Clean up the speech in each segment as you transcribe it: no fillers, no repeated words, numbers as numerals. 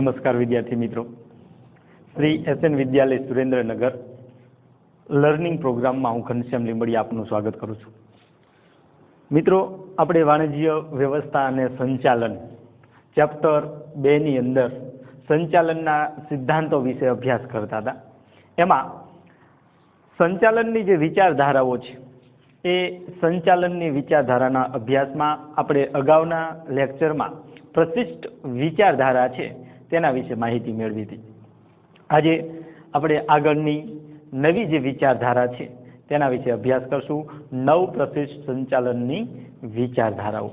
નમસ્કાર વિદ્યાર્થી મિત્રો, શ્રી એસએન વિદ્યાલય સુરેન્દ્રનગર લર્નિંગ પ્રોગ્રામમાં હું ઘનશ્યામ લીંબડિયા આપનું સ્વાગત કરું છું. મિત્રો, આપણે વાણિજ્ય વ્યવસ્થા અને સંચાલન ચેપ્ટર 2 ની અંદર સંચાલનના સિદ્ધાંતો વિશે અભ્યાસ કરતા હતા. એમાં સંચાલનની જે વિચારધારાઓ છે એ સંચાલનની વિચારધારાના અભ્યાસમાં આપણે અગાઉના લેક્ચરમાં પ્રશિષ્ટ વિચારધારા છે તેના વિશે માહિતી મેળવી હતી. આજે આપણે આગળની નવી જે વિચારધારા છે તેના વિશે અભ્યાસ કરશું. નવ પ્રશિષ્ટ સંચાલનની વિચારધારાઓ.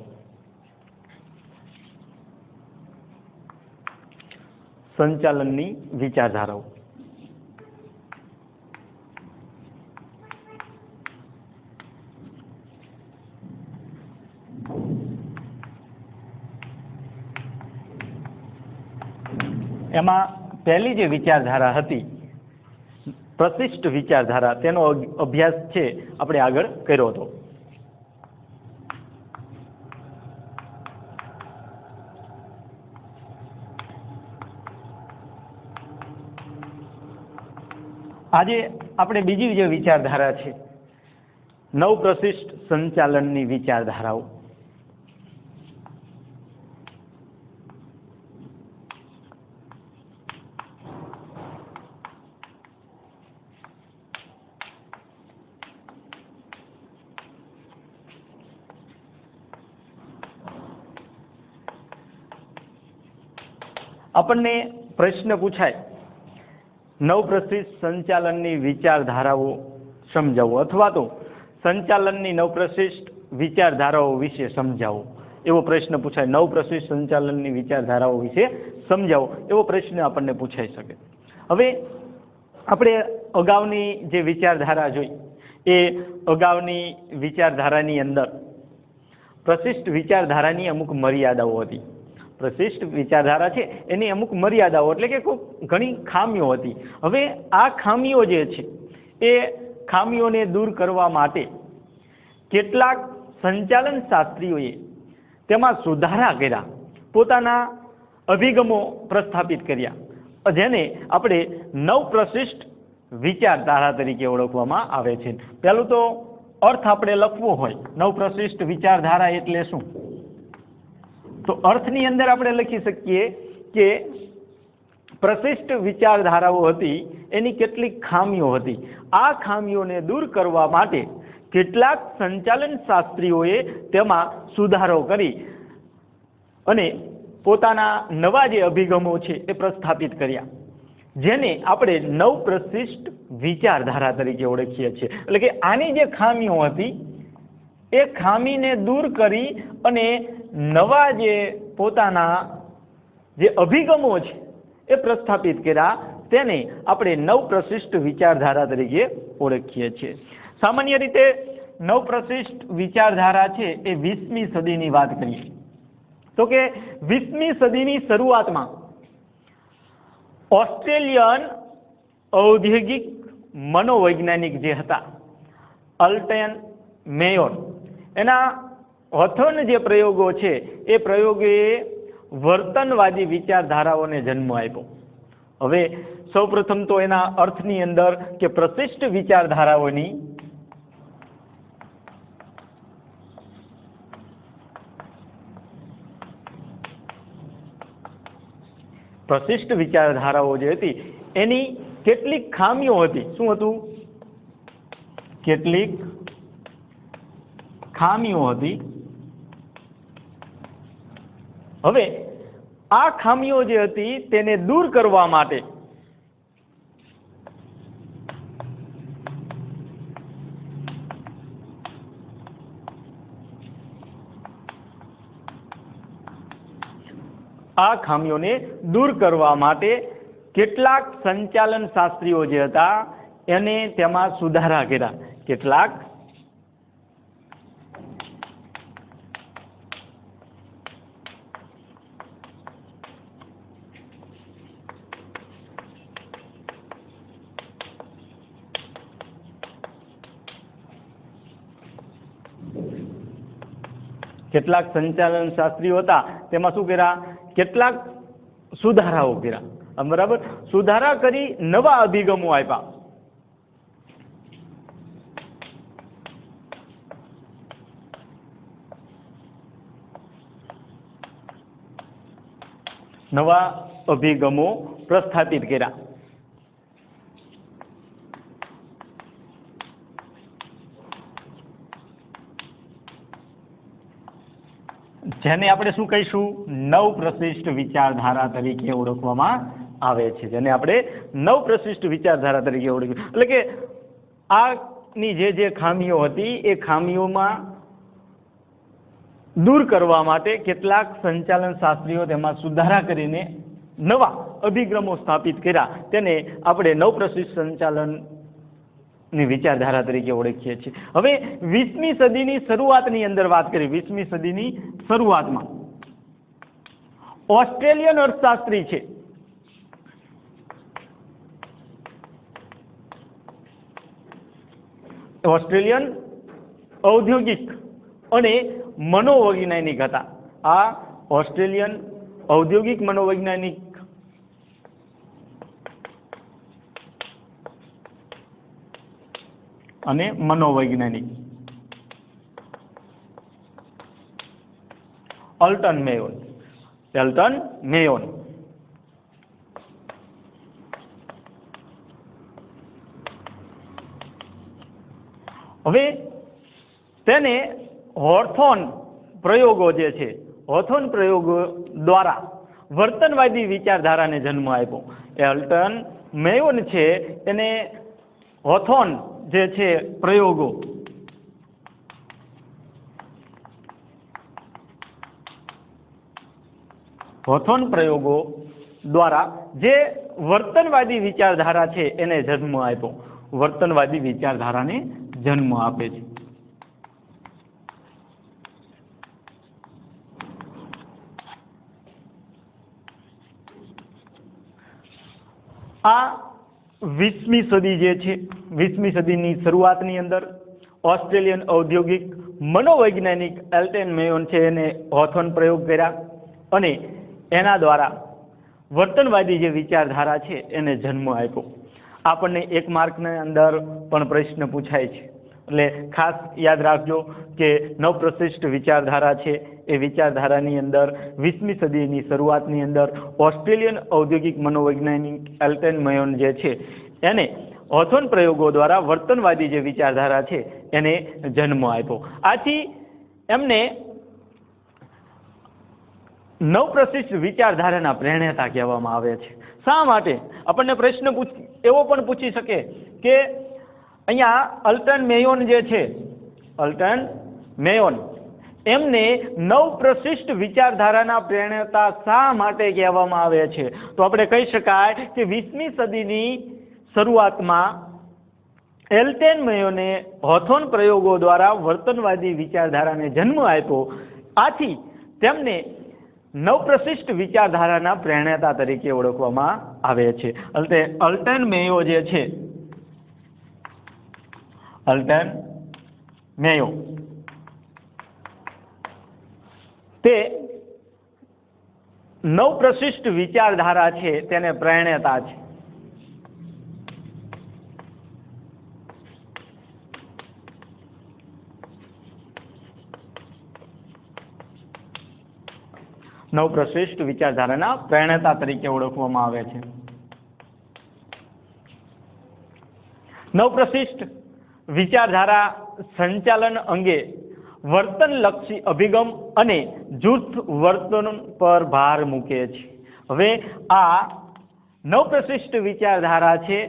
સંચાલનની વિચારધારાઓ. એમાં પહેલી જે વિચારધારા હતી પ્રશિષ્ટ વિચારધારા, તેનો અભ્યાસ છે આપણે આગળ કર્યો હતો. આજે આપણે બીજી જે વિચારધારા છે નવ પ્રશિષ્ટ સંચાલનની વિચારધારાઓ. આપણને પ્રશ્ન પૂછાય નવ પ્રશિષ્ટ સંચાલનની વિચારધારાઓ સમજાવો અથવા તો સંચાલનની નવ પ્રશિષ્ટ વિચારધારાઓ વિશે સમજાવો, એવો પ્રશ્ન પૂછાય. નવ પ્રશિષ્ટ સંચાલનની વિચારધારાઓ વિશે સમજાવો એવો પ્રશ્ન આપણને પૂછાઈ શકે. હવે આપણે અગાઉની જે વિચારધારા જોઈ એ અગાઉની વિચારધારાની અંદર પ્રશિષ્ટ વિચારધારાની અમુક મર્યાદાઓ હતી. પ્રશિષ્ટ વિચારધારા છે એની અમુક મર્યાદાઓ એટલે કે ખૂબ ઘણી ખામીઓ હતી. હવે આ ખામીઓ જે છે એ ખામીઓને દૂર કરવા માટે કેટલાક સંચાલન શાસ્ત્રીઓએ તેમાં સુધારા કર્યા, પોતાના અભિગમો પ્રસ્થાપિત કર્યા, જેને આપણે નવ પ્રશિષ્ટ વિચારધારા તરીકે ઓળખવામાં આવે છે. પહેલું તો અર્થ આપણે લખવો હોય, નવ પ્રશિષ્ટ વિચારધારા એટલે શું? તો અર્થની અંદર આપણે લખી શકીએ કે પ્રશિષ્ટ વિચારધારાઓ હતી એની કેટલીક ખામીઓ હતી. આ ખામીઓને દૂર કરવા માટે કેટલાક સંચાલન શાસ્ત્રીઓએ તેમાં સુધારો કરી અને પોતાના નવા જે અભિગમો છે એ પ્રસ્થાપિત કર્યા, જેને આપણે નવ પ્રશિષ્ટ વિચારધારા તરીકે ઓળખીએ છીએ. એટલે કે આની જે ખામીઓ હતી એ ખામીને દૂર કરી અને નવા જે પોતાના જે અભિગમો છે એ પ્રસ્થાપિત કર્યા, તેને આપણે નવ પ્રશિષ્ટ વિચારધારા તરીકે ઓળખીએ છીએ. સામાન્ય રીતે નવ પ્રશિષ્ટ વિચારધારા છે એ 20મી સદીની વાત કરીએ તો કે 20મી સદીની શરૂઆતમાં ઓસ્ટ્રેલિયન ઔદ્યોગિક મનોવૈજ્ઞાનિક જે હતા અલ્ટન મેયોર, એના હોથોર્ન જે પ્રયોગો છે એ પ્રયોગે વર્તનવાદી વિચારધારાઓને જન્મ આપ્યો. હવે સૌપ્રથમ તો એના અર્થની અંદર કે પ્રશિષ્ટ વિચારધારાઓની પ્રશિષ્ટ વિચારધારાઓ જે હતી એની કેટલીક ખામીઓ હતી. શું હતું? કેટલીક ખામીઓ હતી. હવે આ ખામીઓ જે હતી તેને દૂર કરવા માટે કેટલાક સંચાલન શાસ્ત્રીઓ જે હતા એને તેમાં સુધારા કર્યા. કેટલાક સંચાલન શાસ્ત્રીઓ હતા તેમાં શું કર્યા? કેટલાક સુધારાઓ કર્યા, બરાબર, સુધારા કરી નવા અભિગમો આપ્યા. નવા અભિગમો પ્રસ્થાપિત કર્યા. જેને આપણે શું કહીશું? નવપ્રશિષ્ટ વિચારધારા તરીકે ઓળખવામાં આવે છે. જેને આપણે નવપ્રશિષ્ટ વિચારધારા તરીકે ઓળખીએ. એટલે કે આની જે ખામીઓ હતી એ ખામીઓમાં દૂર કરવા માટે કેટલાક સંચાલન શાસ્ત્રીઓ તેમાં સુધારા કરીને નવા અભિગમો સ્થાપિત કર્યા. તેને આપણે નવપ્રશિષ્ટ સંચાલનની વિચારધારા તરીકે ઓળખીએ છીએ. હવે 20મી સદીની શરૂઆતની અંદર વાત કરી. 20મી સદીની શરૂઆતમાં ઓસ્ટ્રેલિયન અર્થશાસ્ત્રી છે ઓસ્ટ્રેલિયન ઔદ્યોગિક અને મનોવૈજ્ઞાનિક હતા. આ ઓસ્ટ્રેલિયન ઔદ્યોગિક મનોવૈજ્ઞાનિક અને મનોવૈજ્ઞાનિક અલ્ટન મેયોન. હવે તેને હોથોર્ન પ્રયોગો જે છે, હોથોર્ન પ્રયોગો દ્વારા વર્તનવાદી વિચારધારાને જન્મ આપ્યો. એ અલ્ટન મેયોન છે એને હોથોર્ન જે છે પ્રયોગો દ્વારા જે વર્તનવાદી વિચારધારા છે એને જન્મ આપ્યો. વર્તનવાદી વિચારધારાને જન્મ આપે છે. આ 20મી સદી જે છે, 20મી સદીની શરૂઆતની અંદર ઓસ્ટ્રેલિયન ઔદ્યોગિક મનોવૈજ્ઞાનિક એલ્ટન મેયોન છે એને હોથોર્ન પ્રયોગ કર્યા અને એના દ્વારા વર્તનવાદી જે વિચારધારા છે એને જન્મ આપ્યો. આપણને 1 માર્કની અંદર પણ પ્રશ્ન પૂછાય છે, એટલે ખાસ યાદ રાખજો કે નવપ્રશિષ્ટ વિચારધારા છે એ વિચારધારાની અંદર 20મી સદીની શરૂઆતની અંદર ઓસ્ટ્રેલિયન ઔદ્યોગિક મનોવૈજ્ઞાનિક એલ્ટન મેયોન જે છે એને હોથોર્ન પ્રયોગો દ્વારા વર્તનવાદી જે વિચારધારા છે એને જન્મ આપ્યો. આથી એમને નવપ્રશિષ્ટ વિચારધારાના પ્રેરણાતા કહેવામાં આવે છે. શા માટે? આપણને પ્રશ્ન એવો પણ પૂછી શકે કે અહીંયા અલ્ટન મેયોન જે છે, અલ્ટન મેયોન એમને નવપ્રશિષ્ટ વિચારધારાના પ્રેરણાતા શા માટે કહેવામાં આવે છે? તો આપણે કહી શકાય કે 20મી સદીની શરૂઆતમાં એલ્ટન મેયોને હોથોર્ન પ્રયોગો દ્વારા વર્તનવાદી વિચારધારાને જન્મ આપ્યો. આથી તેમને નવપ્રશિષ્ટ વિચારધારાના પ્રેરણાતા તરીકે ઓળખવામાં આવે છે. અલ્ટન મેયો જે છે, અલ્ટન મેયો તે નવપ્રશિષ્ટ વિચારધારા છે તેને પ્રેરણાતા છે. નવપ્રશિષ્ટ વિચારધારાના પ્રેરણાતા તરીકે ઓળખવામાં આવે છે. નવપ્રશિષ્ટ વિચારધારા સંચાલન અંગે વર્તનલક્ષી અભિગમ અને જૂથ વર્તન પર ભાર મૂકે છે. હવે આ નવપ્રશિષ્ટ વિચારધારા છે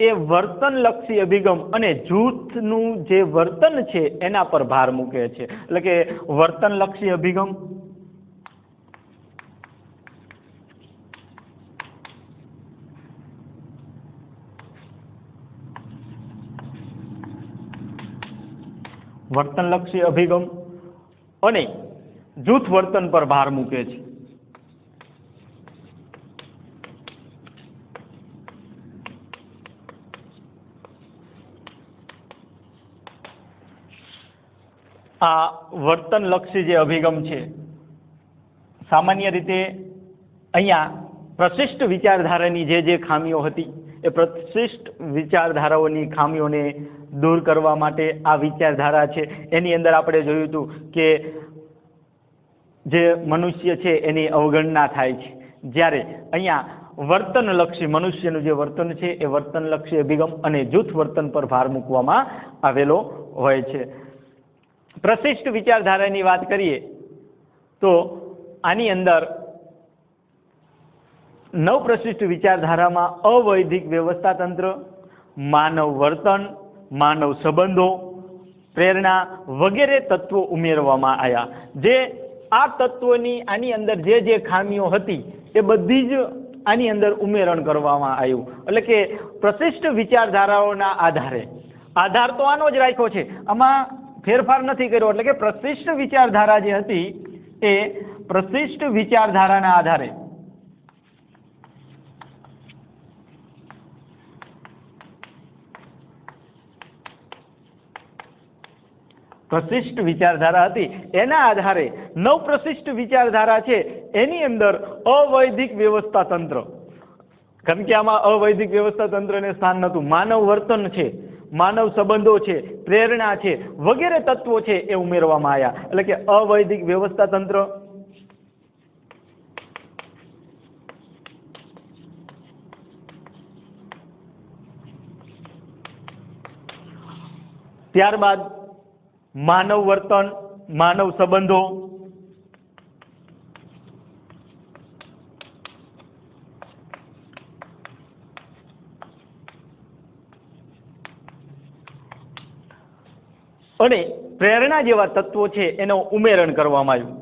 એ વર્તનલક્ષી અભિગમ અને જૂથનું જે વર્તન છે એના પર ભાર મૂકે છે. એટલે કે વર્તનલક્ષી અભિગમ અને જૂથ વર્તન પર ભાર મૂકે છે. આ વર્તનલક્ષી જે અભિગમ છે સામાન્ય રીતે અહીંયા પ્રશિષ્ટ વિચારધારાની જે ખામીઓ હતી એ પ્રશિષ્ટ વિચારધારાઓની ખામીઓને દૂર કરવા માટે આ વિચારધારા છે એની અંદર આપણે જોયું હતું કે જે મનુષ્ય છે એની અવગણના થાય છે, જ્યારે અહીંયા વર્તનલક્ષી મનુષ્યનું જે વર્તન છે એ વર્તનલક્ષી અભિગમ અને જૂથ વર્તન પર ભાર મૂકવામાં આવેલો હોય છે. પ્રશિષ્ટ વિચારધારાની વાત કરીએ તો આની અંદર નવપ્રશિષ્ટ વિચારધારામાં અવૈધિક વ્યવસ્થા તંત્ર, માનવ વર્તન, માનવ સંબંધો, પ્રેરણા વગેરે તત્વો ઉમેરવામાં આવ્યા. જે આ તત્વોની આની અંદર જે ખામીઓ હતી એ બધી જ આની અંદર ઉમેરણ કરવામાં આવ્યું. એટલે કે પ્રશિષ્ટ વિચારધારાઓના આધાર તો આનો જ રાખ્યો છે, આમાં ફેરફાર નથી કર્યો. એટલે કે પ્રશિષ્ટ વિચારધારા જે હતી એ પ્રશિષ્ટ વિચારધારાના આધારે પ્રશિષ્ટ વિચારધારા હતી એના આધારે નવપ્રશિષ્ટ વિચારધારા છે એની અંદર અવૈધિક વ્યવસ્થા તંત્ર, કારણ કે આમાં અવૈધિક વ્યવસ્થા તંત્રને સ્થાન નહોતું. માનવ વર્તન છે, માનવ સંબંધો છે, પ્રેરણા છે વગેરે તત્વો છે એ ઉમેરવામાં આવ્યા. એટલે કે અવૈધિક વ્યવસ્થા તંત્ર, ત્યારબાદ માનવ વર્તન, માનવ સંબંધો, અને પ્રેરણા જેવા તત્વો છે એનો ઉમેરણ કરવામાં આવ્યું.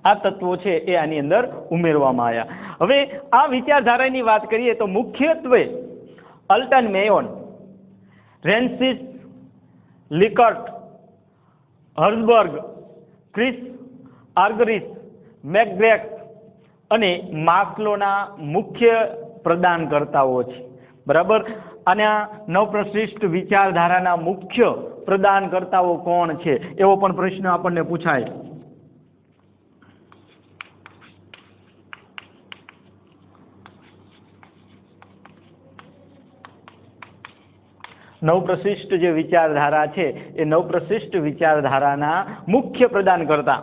આ તત્વો છે એ આની અંદર ઉમેરવામાં આવ્યા. હવે આ વિચારધારાની વાત કરીએ તો મુખ્યત્વે અલ્ટન મેયોન, રેન્સિસ લિકર્ટ, હર્ઝબર્ગ, ક્રિસ આર્ગરીસ, મેકગ્રેગ અને માસ્લોના મુખ્ય પ્રદાનકર્તાઓ છે. બરાબર. આના નવપ્રશિષ્ટ વિચારધારાના મુખ્ય પ્રદાનકર્તાઓ કોણ છે એવો પણ પ્રશ્ન આપણને પૂછાય. નવપ્રશિષ્ટ જે વિચારધારા છે એ નવપ્રશિષ્ટ વિચારધારાના મુખ્ય પ્રદાનકર્તા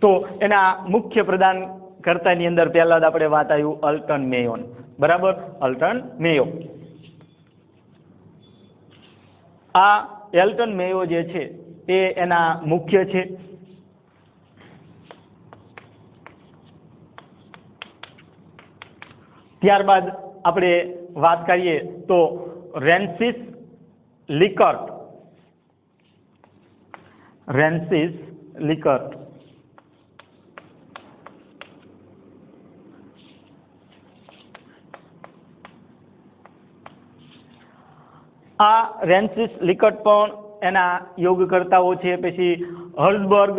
તો એના મુખ્ય પ્રદાનકર્તાની અંદર પહેલા જ આપણે વાત આવ્યું અલ્ટન મેયોન. બરાબર. અલ્ટન મેયો. આ એલ્ટન મેયો જે છે એ એના મુખ્ય છે. ત્યારબાદ આપણે વાત કરીએ તો રેન્સિસ લિકર્ટ. આ રેન્સિસ લિકર્ટ પણ એના યોગકર્તાઓ છે. પછી હર્ઝબર્ગ,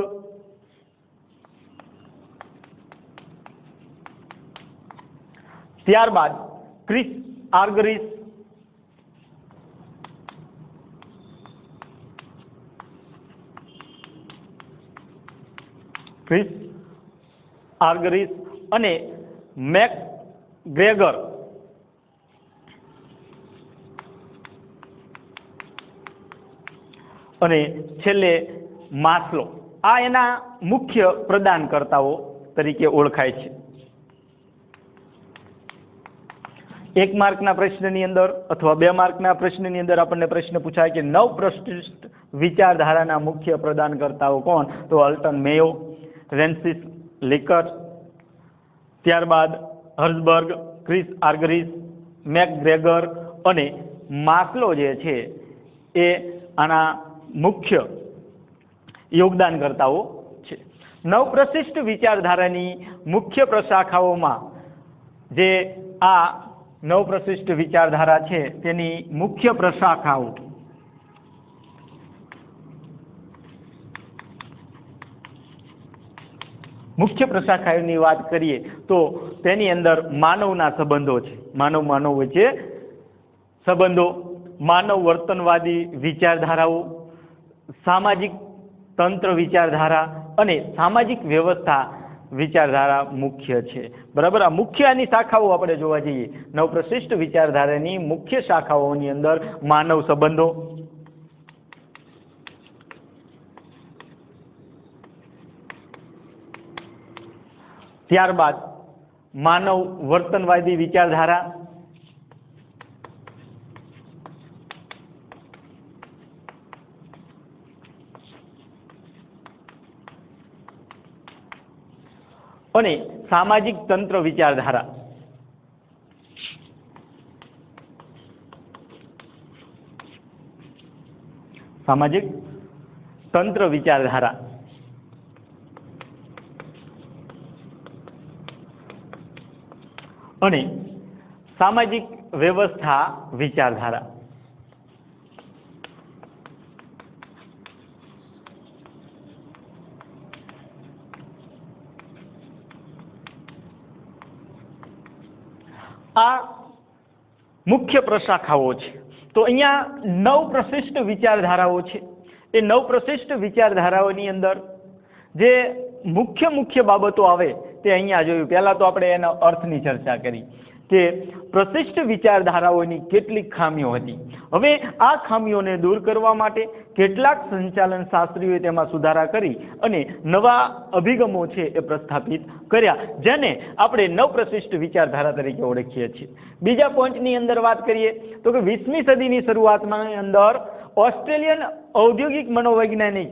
ત્યારબાદ ક્રિસ આર્ગરીસ, અને મેકગ્રેગર. અને છેલ્લે માસ્લો. આ એના મુખ્ય પ્રદાનકર્તાઓ તરીકે ઓળખાય છે. 1 માર્કના પ્રશ્નની અંદર અથવા 2 માર્કના પ્રશ્નની અંદર આપણને પ્રશ્ન પૂછાય કે નવપ્રશિષ્ટ વિચારધારાના મુખ્ય પ્રદાનકર્તાઓ કોણ? તો અલ્ટન મેયો, રેન્સિસ લિકર્ટ, ત્યારબાદ હર્ઝબર્ગ, ક્રિસ આર્ગરીસ, મેકગ્રેગર અને માસ્લો જે છે એ આના મુખ્ય યોગદાનકર્તાઓ છે. નવપ્રશિષ્ટ વિચારધારાની મુખ્ય પ્રશાખાઓમાં જે આ નવ પ્રશિષ્ટ વિચારધારા છે તેની મુખ્ય પ્રશાખાઓ. મુખ્ય પ્રશાખાઓની વાત કરીએ તો તેની અંદર માનવના સંબંધો છે. માનવ વચ્ચે સંબંધો, માનવ વર્તનવાદી વિચારધારાઓ, સામાજિક તંત્ર વિચારધારા અને સામાજિક વ્યવસ્થા વિચારધારા મુખ્ય છે. બરાબર. આ મુખ્ય આની શાખાઓ આપણે જોવા જઈએ, નવ પ્રશિષ્ટ વિચારધારાની મુખ્ય શાખાઓની અંદર માનવ સંબંધો, ત્યારબાદ માનવ વર્તનવાદી વિચારધારા, અને સામાજિક તંત્ર વિચારધારા. સામાજિક તંત્ર વિચારધારા અને સામાજિક વ્યવસ્થા વિચારધારા. આ મુખ્ય પ્રશાખાઓ છે. તો અહીંયા નવ પ્રશિષ્ટ વિચારધારાઓ છે. એ નવ પ્રશિષ્ટ વિચારધારાઓની અંદર જે મુખ્ય બાબતો આવે તે અહીંયા જોયું. પહેલા તો આપણે એના અર્થની ચર્ચા કરી કે પ્રશિષ્ટ વિચારધારાઓની કેટલીક ખામીઓ હતી. હવે આ ખામીઓને દૂર કરવા માટે કેટલાક સંચાલન શાસ્ત્રીઓએ તેમાં સુધારા કરી અને નવા અભિગમો છે એ પ્રસ્થાપિત કર્યા, જેને આપણે નવ પ્રશિષ્ટ વિચારધારા તરીકે ઓળખીએ છીએ. બીજા પોઈન્ટની અંદર વાત કરીએ તો કે 20મી સદીની શરૂઆતમાં અંદર ઓસ્ટ્રેલિયન ઔદ્યોગિક મનોવૈજ્ઞાનિક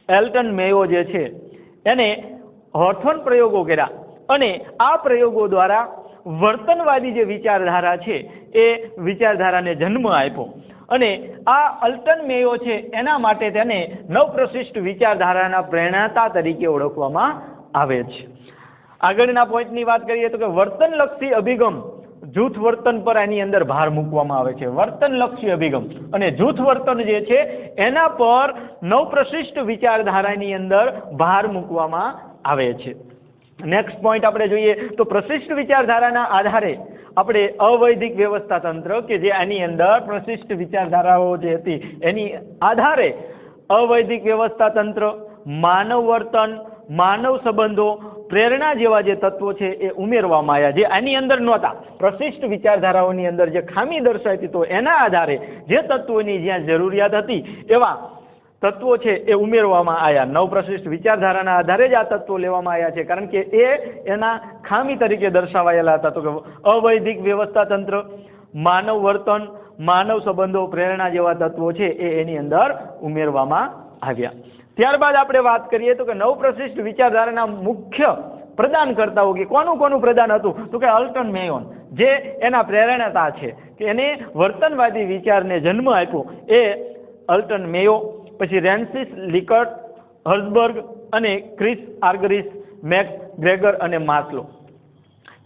એલ્ટન મેયો જે છે એને હોર્થોન પ્રયોગો કર્યા અને આ પ્રયોગો દ્વારા વર્તનવાદી જે વિચારધારા છે એ વિચારધારાને જન્મ આપ્યો. અને આ અલ્ટન મેયો છે એના માટે તેને નવ પ્રશિષ્ટ વિચારધારાના પ્રેરણાતા તરીકે ઓળખવામાં આવે છે. આગળના પોઈન્ટની વાત કરીએ તો કે વર્તનલક્ષી અભિગમ જૂથ વર્તન પર એની અંદર ભાર મૂકવામાં આવે છે. વર્તનલક્ષી અભિગમ અને જૂથ વર્તન જે છે એના પર નવ પ્રશિષ્ટ વિચારધારાની અંદર ભાર મૂકવામાં આવે છે. નેક્સ્ટ પોઈન્ટ આપણે જોઈએ તો પ્રશિષ્ટ વિચારધારાના આધારે આપણે અવૈધિક વ્યવસ્થા તંત્ર કે જે આની અંદર પ્રશિષ્ટ વિચારધારાઓ જે હતી એની આધારે અવૈધિક વ્યવસ્થા તંત્ર, માનવ વર્તન, માનવ સંબંધો, પ્રેરણા જેવા જે તત્વો છે એ ઉમેરવામાં આવ્યા, જે આની અંદર નહોતા. પ્રશિષ્ટ વિચારધારાઓની અંદર જે ખામી દર્શાવી હતી તો એના આધારે જે તત્વોની જ્યાં જરૂરિયાત હતી એવા તત્વો છે એ ઉમેરવામાં આવ્યા. નવ પ્રશિષ્ટ વિચારધારાના આધારે જ આ તત્વો લેવામાં આવ્યા છે, કારણ કે એ એના ખામી તરીકે દર્શાવાયેલા હતા. તો કે અવૈધિક વ્યવસ્થા તંત્ર, માનવ વર્તન, માનવ સંબંધો, પ્રેરણા જેવા તત્વો છે એ એની અંદર ઉમેરવામાં આવ્યા. ત્યારબાદ આપણે વાત કરીએ તો કે નવ પ્રશિષ્ટ વિચારધારાના મુખ્ય પ્રદાનકર્તાઓ કે કોનું પ્રદાન હતું તો કે અલ્ટન મેયોન જે એના પ્રેરણાતા છે કે એને વર્તનવાદી વિચારને જન્મ આપ્યો એ અલ્ટન મેયો, પછી રેન્સિસ લિકર્ટ, હર્ઝબર્ગ અને ક્રિસ આર્ગરિસ, મેક્સ ગ્રેગર અને માસ્લો.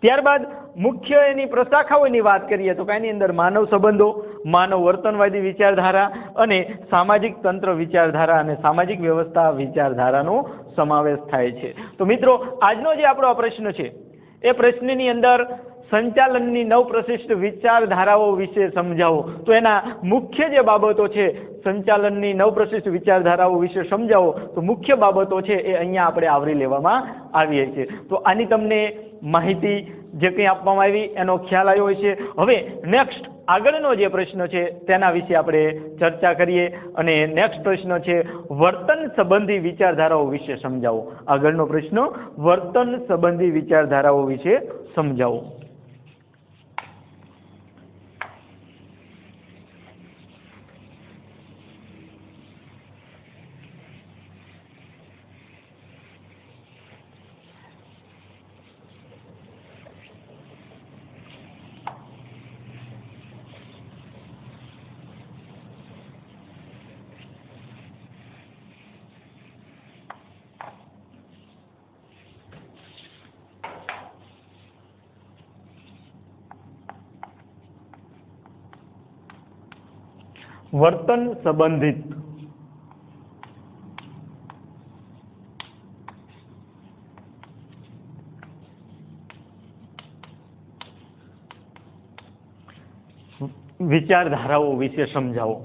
ત્યારબાદ મુખ્ય એની પ્રશાખાઓની વાત કરીએ તો કે એની અંદર માનવ સંબંધો, માનવ વર્તનવાદી વિચારધારા અને સામાજિક તંત્ર વિચારધારા અને સામાજિક વ્યવસ્થા વિચારધારાનો સમાવેશ થાય છે. તો મિત્રો, આજનો જે આપણો પ્રશ્ન છે એ પ્રશ્નની અંદર સંચાલનની નવ પ્રશિષ્ટ વિચારધારાઓ વિશે સમજાવો. તો એના મુખ્ય જે બાબતો છે સંચાલનની નવ પ્રશિષ્ટ વિચારધારાઓ વિશે સમજાવો તો મુખ્ય બાબતો છે એ અહીંયા આપણે આવરી લેવામાં આવીએ છીએ. તો આની તમને માહિતી જે કંઈ આપવામાં આવી એનો ખ્યાલ આવ્યો હોય છે. હવે નેક્સ્ટ આગળનો જે પ્રશ્ન છે તેના વિશે આપણે ચર્ચા કરીએ અને નેક્સ્ટ પ્રશ્ન છે વર્તન સંબંધી વિચારધારાઓ વિશે સમજાવો. આગળનો પ્રશ્ન વર્તન સંબંધી વિચારધારાઓ વિશે સમજાવો. વર્તન સંબંધિત વિચારધારાઓ વિશે સમજાવો.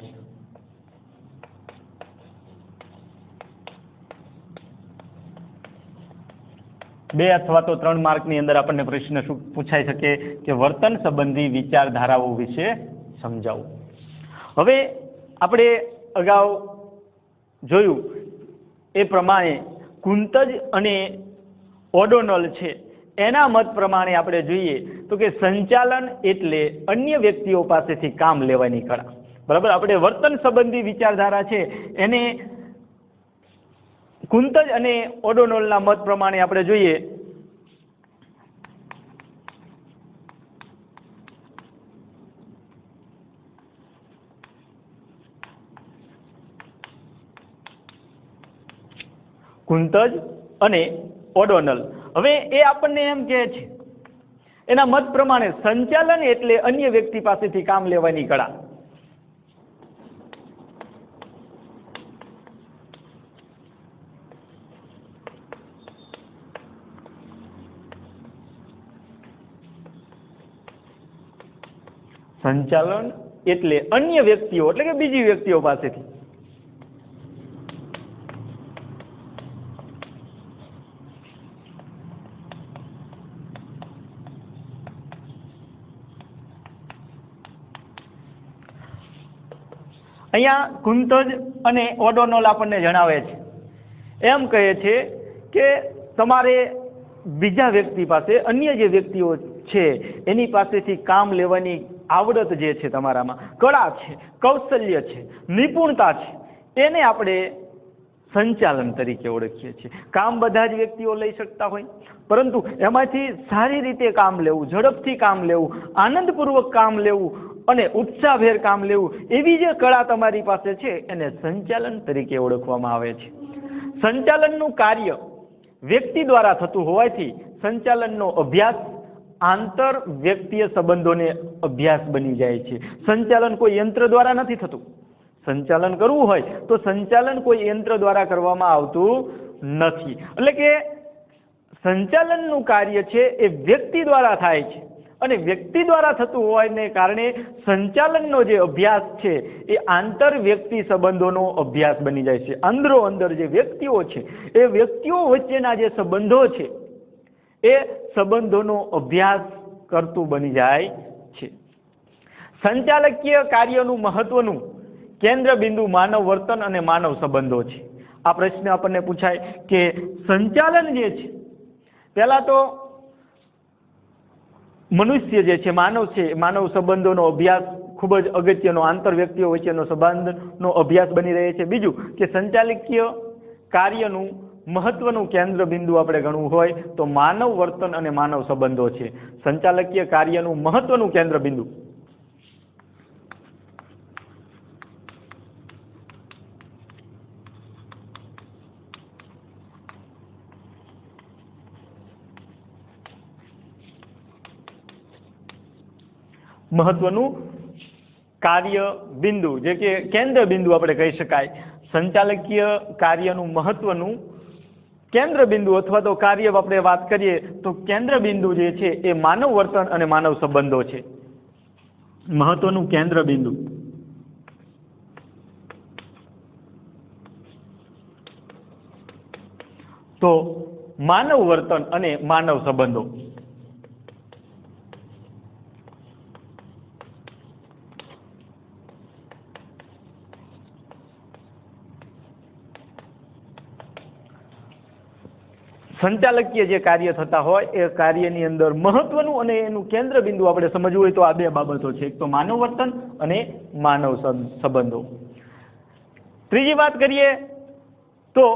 બે અથવા તો 3 માર્કની અંદર આપણને પ્રશ્ન શું પૂછાઈ શકે કે વર્તન સંબંધી વિચારધારાઓ વિશે સમજાવો. હવે આપણે અગાઉ જોયું એ પ્રમાણે કુંતજ અને ઓડોનલ છે એના મત પ્રમાણે આપણે જોઈએ તો કે સંચાલન એટલે અન્ય વ્યક્તિઓ પાસેથી કામ લેવાની કળા. બરાબર. આપણે વર્તન સંબંધી વિચારધારા છે એને કુંતજ અને ઓડોનલના મત પ્રમાણે આપણે જોઈએ કુંતજ અને ઓડોનલ. હવે એ આપણને એમ કહે છે એના મત પ્રમાણે સંચાલન એટલે અન્ય વ્યક્તિ પાસેથી કામ લેવાની કળા. સંચાલન એટલે અન્ય વ્યક્તિઓ એટલે કે બીજી વ્યક્તિઓ પાસેથી અહીંયા કુંતજ અને ઓડોનલ આપણને જણાવે છે એમ કહે છે કે તમારે બીજા વ્યક્તિ પાસે અન્ય જે વ્યક્તિઓ છે એની પાસેથી કામ લેવાની આવડત જે છે તમારામાં કળા છે કૌશલ્ય છે નિપુણતા છે એને આપણે સંચાલન તરીકે ઓળખીએ છીએ. કામ બધા જ વ્યક્તિઓ લઈ શકતા હોય પરંતુ એમાંથી સારી રીતે કામ લેવું ઝડપથી કામ લેવું આનંદપૂર્વક કામ લેવું અને ઉત્સાહભેર કામ લેવું એવી જે કળા તમારી પાસે છે એને સંચાલન તરીકે ઓળખવામાં આવે છે. સંચાલનનું કાર્ય વ્યક્તિ દ્વારા થતું હોવાથી સંચાલનનો અભ્યાસ આંતર વ્યક્તિય સંબંધોને અભ્યાસ બની જાય છે. સંચાલન કોઈ યંત્ર દ્વારા નથી થતું. સંચાલન કરવું હોય તો સંચાલન કોઈ યંત્ર દ્વારા કરવામાં આવતું નથી. એટલે કે સંચાલનનું કાર્ય છે એ વ્યક્તિ દ્વારા થાય છે અને વ્યક્તિ દ્વારા થતું હોવાને કારણે સંચાલનનો જે અભ્યાસ છે એ આંતર વ્યક્તિ સંબંધોનો અભ્યાસ બની જાય છે. અંદરો અંદર જે વ્યક્તિઓ છે એ વ્યક્તિઓ વચ્ચેના જે સંબંધો છે એ સંબંધોનો અભ્યાસ કરતું બની જાય છે. સંચાલકીય કાર્યનું મહત્વનું કેન્દ્ર બિંદુ માનવ વર્તન અને માનવ સંબંધો છે. આ પ્રશ્ન આપણને પૂછાય કે સંચાલન જે છે પહેલા તો મનુષ્ય જે છે માનવ સંબંધોનો અભ્યાસ ખૂબ જ અગત્યનો આંતર વ્યક્તિઓ વચ્ચેનો સંબંધનો અભ્યાસ બની રહે છે. બીજું કે સંચાલકીય કાર્યનું મહત્વનું કેન્દ્ર બિંદુ આપણે ગણવું હોય તો માનવ વર્તન અને માનવ સંબંધો છે. સંચાલકીય કાર્યનું મહત્વનું કેન્દ્ર બિંદુ મહત્વનું કાર્ય બિંદુ જે કે કેન્દ્ર બિંદુ આપણે કહી શકાય. સંચાલકીય કાર્યનું મહત્વનું કેન્દ્ર બિંદુ અથવા તો કાર્ય આપણે વાત કરીએ તો કેન્દ્ર બિંદુ જે છે એ માનવ વર્તન અને માનવ સંબંધો છે. મહત્વનું કેન્દ્ર બિંદુ તો માનવ વર્તન અને માનવ સંબંધો. સંચાલકીય જે કાર્ય થતા હોય એ કાર્યની અંદર મહત્વનું અને એનું કેન્દ્ર બિંદુ આપણે સમજવું હોય તો આ બે બાબતો છે. એક તો માનવ વર્તન અને માનવ સંબંધો. ત્રીજી વાત કરીએ તો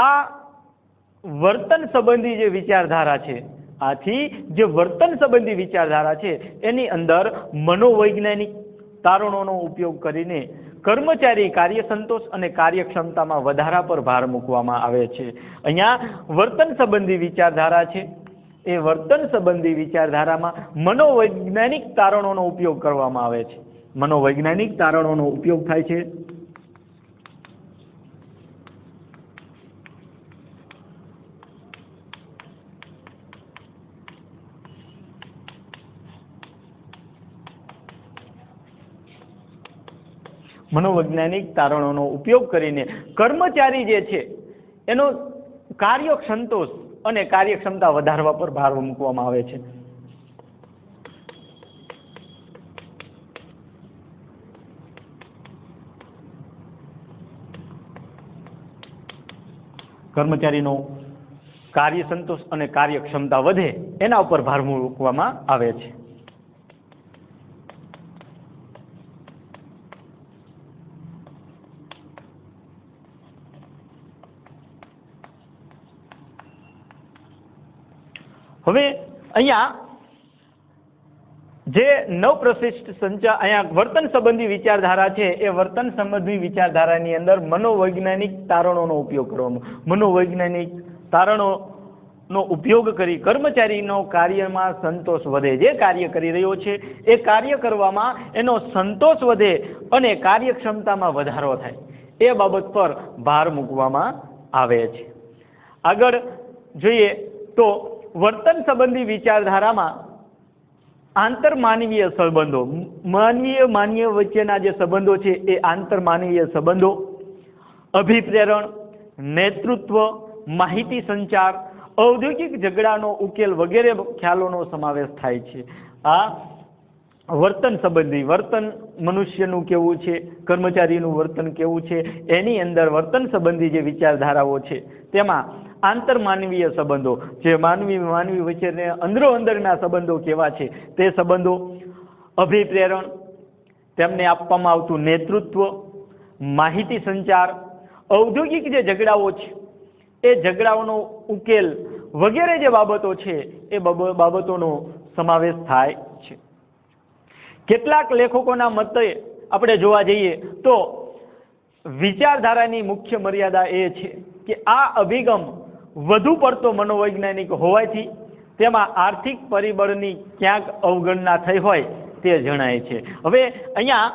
આ વર્તન સંબંધી જે વિચારધારા છે આથી જે વર્તન સંબંધી વિચારધારા છે એની અંદર મનોવૈજ્ઞાનિક તારણોનો ઉપયોગ કરીને કર્મચારી કાર્ય સંતોષ અને કાર્યક્ષમતામાં વધારા પર ભાર મૂકવામાં આવે છે. અહીંયા વર્તન સંબંધી વિચારધારા છે એ વર્તન સંબંધી વિચારધારામાં મનોવૈજ્ઞાનિક તારણોનો ઉપયોગ કરવામાં આવે છે. મનોવૈજ્ઞાનિક તારણોનો ઉપયોગ થાય છે. મનોવૈજ્ઞાનિક તારણોનો ઉપયોગ કરીને કર્મચારી જે છે એનો કાર્ય સંતોષ અને કાર્યક્ષમતા વધારવા પર ભાર મૂકવામાં આવે છે. કર્મચારીનો કાર્ય સંતોષ અને કાર્યક્ષમતા વધે એના ઉપર ભાર મૂકવામાં આવે છે. હવે અહીંયા જે નવપ્રશિષ્ટ અહીંયા વર્તન સંબંધી વિચારધારા છે એ વર્તન સંબંધી વિચારધારાની અંદર મનોવૈજ્ઞાનિક તારણોનો ઉપયોગ કરવામાં, મનોવૈજ્ઞાનિક તારણોનો ઉપયોગ કરી કર્મચારીનો કાર્યમાં સંતોષ વધે, જે કાર્ય કરી રહ્યો છે એ કાર્ય કરવામાં એનો સંતોષ વધે અને કાર્યક્ષમતામાં વધારો થાય એ બાબત પર ભાર મૂકવામાં આવે છે. આગળ જોઈએ તો વર્તન સંબંધી વિચારધારામાં આંતરમાનવીય સંબંધો, માનવીય વચ્ચેના જે સંબંધો છે એ આંતરમાનવીય સંબંધો, અભિપ્રેરણ, નેતૃત્વ, માહિતી સંચાર, ઔદ્યોગિક ઝઘડાનો ઉકેલ વગેરે ખ્યાલોનો સમાવેશ થાય છે. આ વર્તન સંબંધી, વર્તન મનુષ્યનું કેવું છે, કર્મચારીનું વર્તન કેવું છે, એની અંદર વર્તન સંબંધી જે વિચારધારાઓ છે તેમાં આંતરમાનવીય સંબંધો, જે માનવી વચ્ચે અંદરોઅંદરના સંબંધો કેવા છે તે સંબંધો, અભિપ્રેરણ, તેમને આપવામાં આવતું નેતૃત્વ, માહિતી સંચાર, ઔદ્યોગિક જે ઝઘડાઓ છે એ ઝઘડાઓનો ઉકેલ વગેરે જે બાબતો છે એ બાબતોનો સમાવેશ થાય છે. કેટલાક લેખકોના મતે આપણે જોવા જઈએ તો વિચારધારાની મુખ્ય મર્યાદા એ છે કે આ અભિગમ વધુ પડતો મનોવૈજ્ઞાનિક હોવાથી તેમાં આર્થિક પરિબળની ક્યાંક અવગણના થઈ હોય તે જણાય છે. હવે અહીંયા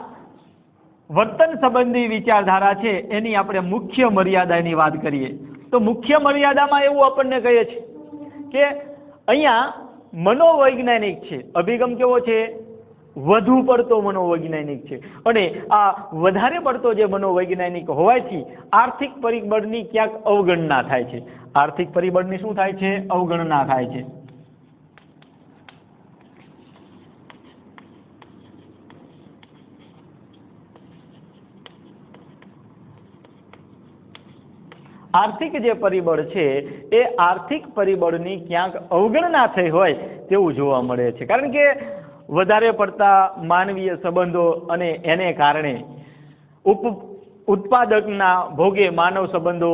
વર્તન સંબંધી વિચારધારા છે એની આપણે મુખ્ય મર્યાદાની વાત કરીએ તો મુખ્ય મર્યાદામાં એવું આપણને કહે છે કે અહીંયા મનોવૈજ્ઞાનિક છે, અભિગમ કેવો છે, વધુ પડતો મનોવૈજ્ઞાનિક છે અને આ વધારે પડતો જે મનોવૈજ્ઞાનિક હોવાથી આર્થિક પરિબળની ક્યાંક અવગણના થાય છે. આર્થિક પરિબળની શું થાય છે? અવગણના થાય છે. આર્થિક જે પરિબળ છે એ આર્થિક પરિબળની ક્યાંક અવગણના થઈ હોય તેવું જોવા મળે છે. કારણ કે વધારે પડતા માનવીય સંબંધો અને એને કારણે ઉત્પાદકના ભોગે માનવ સંબંધો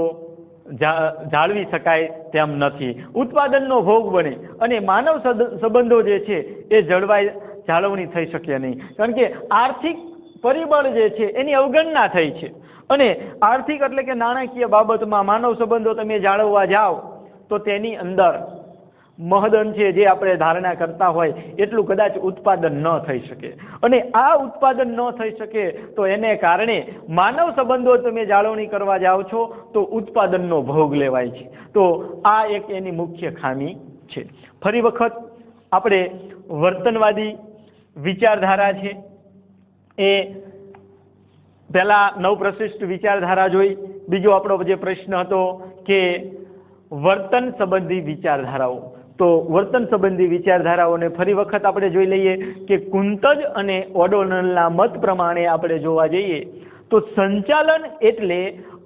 જાળવી શકાય તેમ નથી. ઉત્પાદનનો ભોગ બને અને માનવ સંબંધો જે છે એ જાળવણી થઈ શકે નહીં. કારણ કે આર્થિક પરિબળ જે છે એની અવગણના થઈ છે અને આર્થિક એટલે કે નાણાકીય બાબતમાં માનવ સંબંધો તમે જાળવવા જાઓ તો તેની અંદર મહદઅંશે છે જે આપણે ધારણા કરતા હોય એટલું કદાચ ઉત્પાદન ન થઈ શકે અને આ ઉત્પાદન ન થઈ શકે તો એને કારણે માનવ સંબંધો તમે જાળવણી કરવા જાઓ છો તો ઉત્પાદનનો ભોગ લેવાય છે. તો આ એક એની મુખ્ય ખામી છે. ફરી વખત આપણે વર્તનવાદી વિચારધારા છે એ પહેલા નવપ્રશિષ્ટ વિચારધારા જોઈ. બીજો આપણો જે પ્રશ્ન હતો કે વર્તન સંબંધી વિચારધારાઓ, તો વર્તન સંબંધી વિચારધારાઓને ફરી વખત આપણે જોઈ લઈએ કે કુંતજ અને ઓડોનલના મત પ્રમાણે આપણે જોવા જઈએ તો સંચાલન એટલે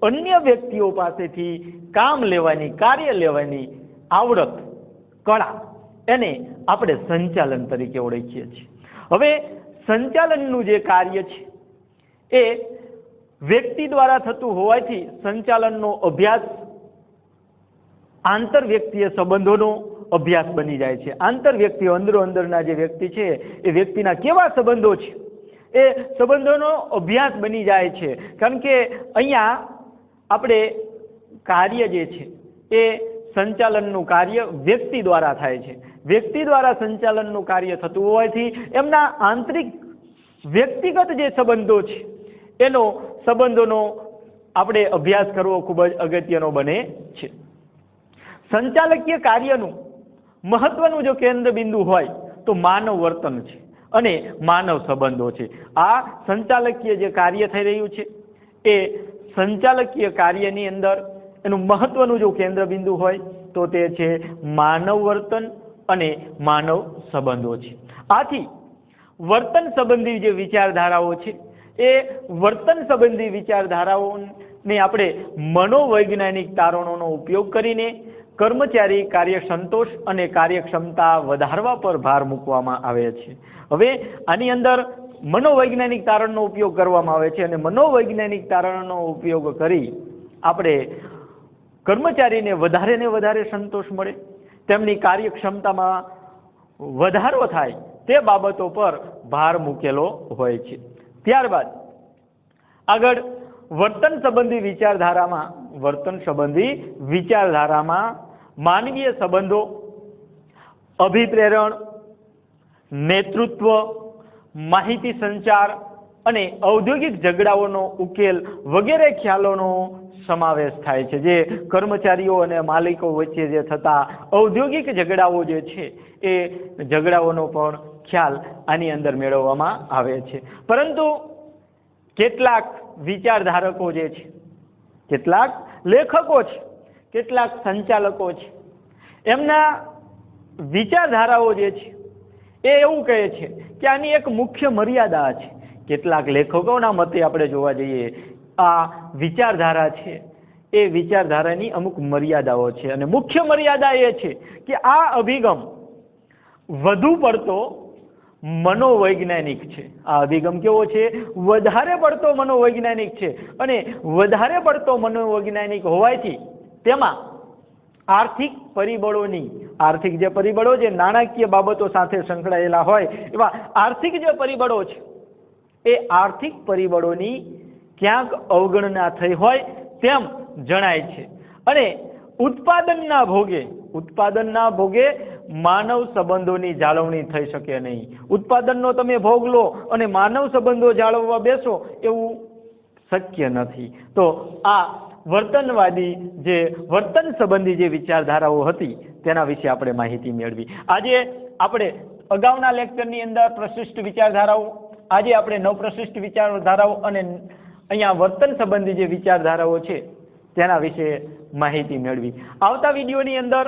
અન્ય વ્યક્તિઓ પાસેથી કામ લેવાની, કાર્ય લેવાની આવડત, કળા, એને આપણે સંચાલન તરીકે ઓળખીએ છીએ. હવે સંચાલનનું જે કાર્ય છે એ વ્યક્તિ દ્વારા થતું હોવાથી સંચાલનનો અભ્યાસ આંતરવ્યક્તિય સંબંધોનો અભ્યાસ બની જાય છે. આંતરવ્યક્તિઓ અંદરના જે વ્યક્તિ છે એ વ્યક્તિના કેવા સંબંધો છે એ સંબંધોનો અભ્યાસ બની જાય છે. કારણ કે અહીંયા આપણે કાર્ય જે છે એ સંચાલનનું કાર્ય વ્યક્તિ દ્વારા થાય છે. વ્યક્તિ દ્વારા સંચાલનનું કાર્ય થતું હોવાથી એમના આંતરિક વ્યક્તિગત જે સંબંધો છે એનો સંબંધોનો આપણે અભ્યાસ કરવો ખૂબ જ અગત્યનો બને છે. સંચાલકીય કાર્યનું મહત્વનું જો કેન્દ્ર બિંદુ હોય તો માનવ વર્તન છે અને માનવ સંબંધો છે. આ સંચાલકીય જે કાર્ય થઈ રહ્યું છે એ સંચાલકીય કાર્યની અંદર એનું મહત્વનું જો કેન્દ્ર બિંદુ હોય તો તે છે માનવ વર્તન અને માનવ સંબંધો છે. આથી વર્તન સંબંધી જે વિચારધારાઓ છે એ વર્તન સંબંધી વિચારધારાઓને આપણે મનોવૈજ્ઞાનિક તારણોનો ઉપયોગ કરીને કર્મચારી કાર્ય સંતોષ અને કાર્યક્ષમતા વધારવા પર ભાર મૂકવામાં આવે છે. હવે આની અંદર મનોવૈજ્ઞાનિક તારણનો ઉપયોગ કરવામાં આવે છે અને મનોવૈજ્ઞાનિક તારણનો ઉપયોગ કરી આપણે કર્મચારીને વધારે ને વધારે સંતોષ મળે, તેમની કાર્યક્ષમતામાં વધારો થાય તે બાબતો પર ભાર મૂકેલો હોય છે. ત્યારબાદ આગળ વર્તન સંબંધી વિચારધારામાં માનવીય સંબંધો, અભિપ્રેરણ, નેતૃત્વ, માહિતી સંચાર અને ઔદ્યોગિક ઝઘડાઓનો ઉકેલ વગેરે ખ્યાલોનો સમાવેશ થાય છે. જે કર્મચારીઓ અને માલિકો વચ્ચે જે થતા ઔદ્યોગિક ઝઘડાઓ જે છે એ ઝઘડાઓનો પણ ખ્યાલ આની અંદર મેળવવામાં આવે છે. પરંતુ કેટલાક વિચારધારકો જે છે, કેટલાક લેખકો છે, કેટલાક સંચાલકો છે, એમના વિચારધારાઓ જે છે એ એવું કહે છે કે આની એક મુખ્ય મર્યાદા છે. કેટલાક લેખકોના મતે આપણે જોવા જઈએ આ વિચારધારા છે એ વિચારધારાની અમુક મર્યાદાઓ છે અને મુખ્ય મર્યાદા એ છે કે આ અભિગમ વધુ પડતો મનોવૈજ્ઞાનિક છે. આ અભિગમ કેવો છે? વધારે પડતો મનોવૈજ્ઞાનિક છે અને વધારે પડતો મનોવૈજ્ઞાનિક હોવાથી તેમાં આર્થિક જે પરિબળો જે નાણાકીય બાબતો સાથે સંકળાયેલા હોય એવા આર્થિક જે પરિબળો છે એ આર્થિક પરિબળોની ક્યાંક અવગણના થઈ હોય તેમ જણાય છે. અને ઉત્પાદનના ભોગે માનવ સંબંધોની જાળવણી થઈ શકે નહીં. ઉત્પાદનનો તમે ભોગ લો અને માનવ સંબંધો જાળવવા બેસો એવું શક્ય નથી. તો આ વર્તન સંબંધી જે વિચારધારાઓ હતી તેના વિશે આપણે માહિતી મેળવી. આજે આપણે અગાઉના લેક્ચરની અંદર પ્રશિષ્ટ વિચારધારાઓ, આજે આપણે નવપ્રશિષ્ટ વિચારધારાઓ અને અહીંયા વર્તન સંબંધી જે વિચારધારાઓ છે તેના વિશે માહિતી મેળવી. આવતા વિડીયોની અંદર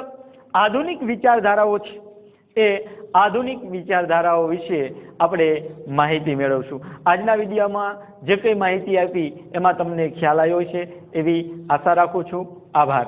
આધુનિક વિચારધારાઓ છે એ આધુનિક વિચારધારાઓ વિશે આપણે માહિતી મેળવશું. આજના વિડીયોમાં જે કંઈ માહિતી આપી એમાં તમને ખ્યાલ આવ્યો છે એવી આશા રાખું છું. આભાર.